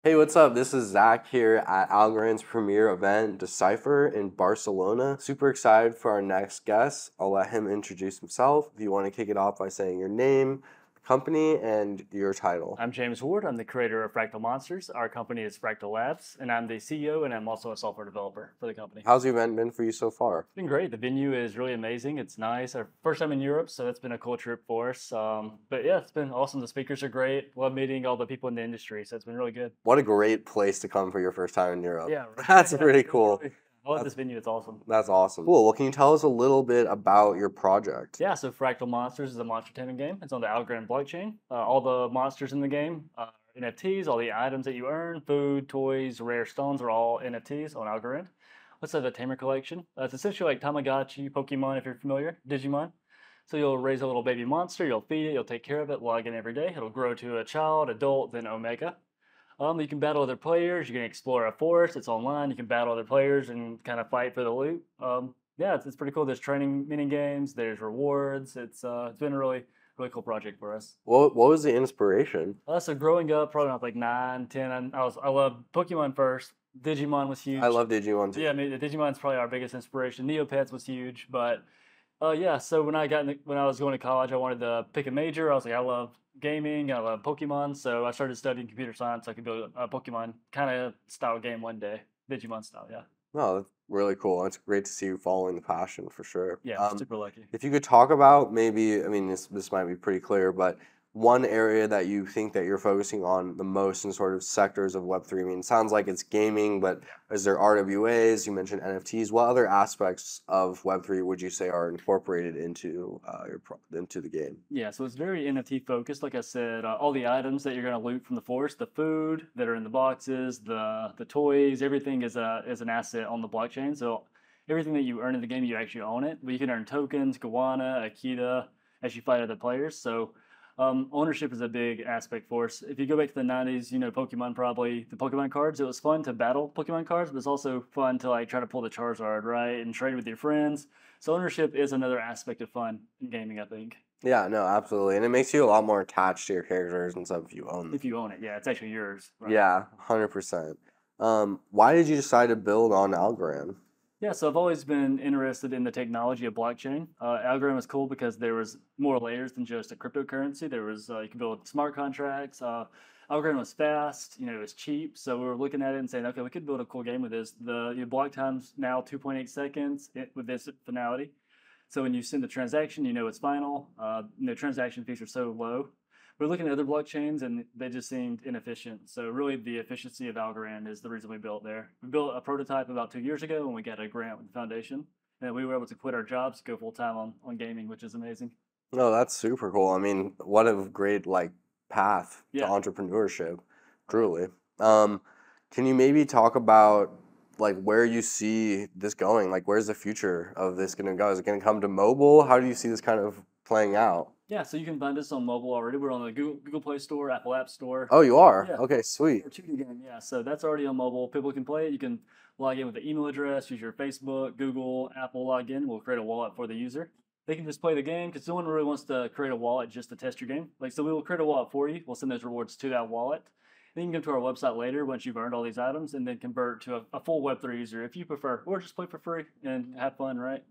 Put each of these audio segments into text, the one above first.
Hey, what's up? This is Zach here at Algorand's premiere event, Decipher, in Barcelona. Super excited for our next guest. I'll let him introduce himself. If you want to kick it off by saying your name, company, and your title. I'm James Ward. I'm the creator of Fractal Monsters. Our company is Fractal Labs, and I'm the CEO, and I'm also a software developer for the company. How's the event been for you so far? It's been great. The venue is really amazing. It's nice. Our first time in Europe, so that's been a cool trip for us. But yeah, it's been awesome. The speakers are great. Love meeting all the people in the industry, so it's been really good. What a great place to come for your first time in Europe. Yeah, right. That's Yeah, pretty it's cool. really- I love this venue. It's awesome. That's awesome. Cool. Well, can you tell us a little bit about your project? Yeah, so Fractal Monsters is a monster taming game. It's on the Algorand blockchain. All the monsters in the game are NFTs. All the items that you earn, food, toys, rare stones, are all NFTs on Algorand. Let's say the Tamer collection. It's essentially like Tamagotchi, Pokemon, if you're familiar, Digimon. So you'll raise a little baby monster, you'll feed it, you'll take care of it, log in every day. It'll grow to a child, adult, then Omega. You can battle other players. You can explore a forest. It's online. You can battle other players and kind of fight for the loot. Yeah, it's pretty cool. There's training mini games. There's rewards. It's been a really cool project for us. What was the inspiration? So growing up, probably when I was like 9, 10, I loved Pokemon first. Digimon was huge. I love Digimon too. Yeah, I mean, the Digimon's probably our biggest inspiration. Neopets was huge, but yeah. So when when I was going to college, I wanted to pick a major. I was like, I love gaming. I love Pokemon, so I started studying computer science. So I could build a Pokemon kind of style game one day, Digimon style. Yeah. No, that's really cool. It's great to see you following the passion for sure. Yeah, super lucky. If you could talk about maybe, I mean, this might be pretty clear, but one area that you think that you're focusing on the most in sort of sectors of Web3. I mean, it sounds like it's gaming, but is there RWAs? You mentioned NFTs. What other aspects of Web3 would you say are incorporated into into the game? Yeah, so it's very NFT focused. Like I said, all the items that you're going to loot from the forest, the food that are in the boxes, the toys, everything is an asset on the blockchain. So everything that you earn in the game, you actually own it. But you can earn tokens, Gawana, Akita, as you fight other players. So ownership is a big aspect for us. If you go back to the 90s, you know, Pokemon, probably the Pokemon cards. It was fun to battle Pokemon cards, but it's also fun to like try to pull the Charizard, right, and trade with your friends. So ownership is another aspect of fun in gaming, I think. Yeah, no, absolutely. And it makes you a lot more attached to your characters and stuff if you own them. If you own it, yeah, it's actually yours. Right? Yeah, 100%. Why did you decide to build on Algorand? Yeah, so I've always been interested in the technology of blockchain. Algorand was cool because there was more layers than just a cryptocurrency. There was you could build smart contracts. Algorand was fast, you know, it was cheap. So we were looking at it and saying, okay, we could build a cool game with this. The block time's now 2.8 seconds with this finality. So when you send the transaction, you know it's final. Transaction fees are so low. We're looking at other blockchains and they just seemed inefficient. So really the efficiency of Algorand is the reason we built there. We built a prototype about 2 years ago when we got a grant with the foundation. And we were able to quit our jobs, go full time on gaming, which is amazing. No, that's super cool. I mean, what a great path to Yeah. entrepreneurship, truly. Can you maybe talk about where you see this going? Like, where's the future of this going to go? Is it going to come to mobile? How do you see this kind of playing out? Yeah, so you can find us on mobile already. We're on the Google Play Store, Apple App Store. Oh, you are? Yeah. Okay, sweet. Our 2D game, yeah. So that's already on mobile. People can play it. You can log in with the email address, use your Facebook, Google, Apple login. We'll create a wallet for the user. They can just play the game because no one really wants to create a wallet just to test your game. So we will create a wallet for you. We'll send those rewards to that wallet. Then you can come to our website later once you've earned all these items and then convert to a full Web3 user if you prefer, or just play for free and have fun, right?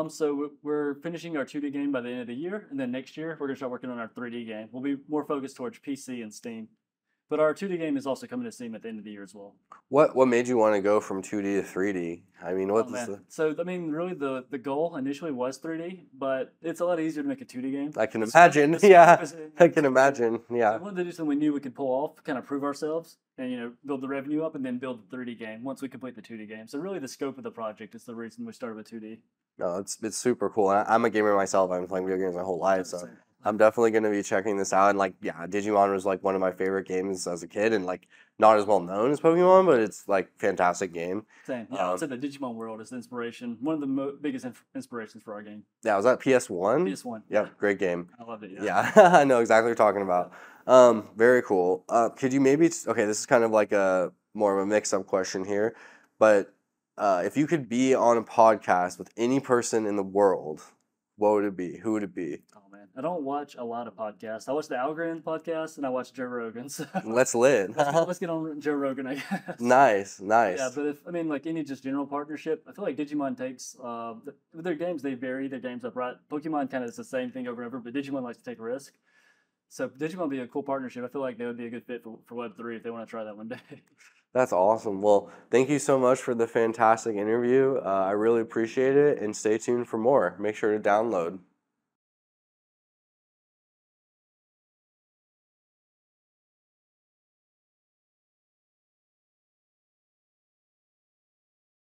So we're finishing our 2D game by the end of the year, and then next year we're gonna start working on our 3D game. We'll be more focused towards PC and Steam, but our 2D game is also coming to Steam at the end of the year as well. What made you want to go from 2D to 3D? I mean, what's the... So I mean, really the goal initially was 3D, but it's a lot easier to make a 2D game. I can imagine. Yeah, I can imagine. Yeah. So we wanted to do something we knew we could pull off, kind of prove ourselves, and build the revenue up, and then build the 3D game once we complete the 2D game. So really, the scope of the project is the reason we started with 2D. No, it's super cool. And I'm a gamer myself. I've been playing video games my whole life, so Same. I'm definitely going to be checking this out. And yeah, Digimon was one of my favorite games as a kid, and not as well known as Pokemon, but it's fantastic game. Same. Yeah, I'd say the Digimon world is the inspiration, one of the biggest inspirations for our game. Yeah, was that PS1? PS1. Yeah, great game. I loved it. Yeah, I know exactly what you're talking about. Very cool. Could you maybe, okay, this is kind of a more of a mix-up question here, but if you could be on a podcast with any person in the world, what would it be? Who would it be? Oh man, I don't watch a lot of podcasts. I watch the Algorand podcast and I watch Joe Rogan. So Let's lit. let's get on Joe Rogan, I guess. Nice, Yeah, nice. but if I mean like any just general partnership, I feel like Digimon takes with their games they vary their games up right. Pokemon kind of is the same thing over and over, but Digimon likes to take a risk. So Digimon would be a cool partnership. I feel like they would be a good fit for Web3 if they want to try that one day. That's awesome. Well, thank you so much for the fantastic interview. I really appreciate it, and stay tuned for more. Make sure to download.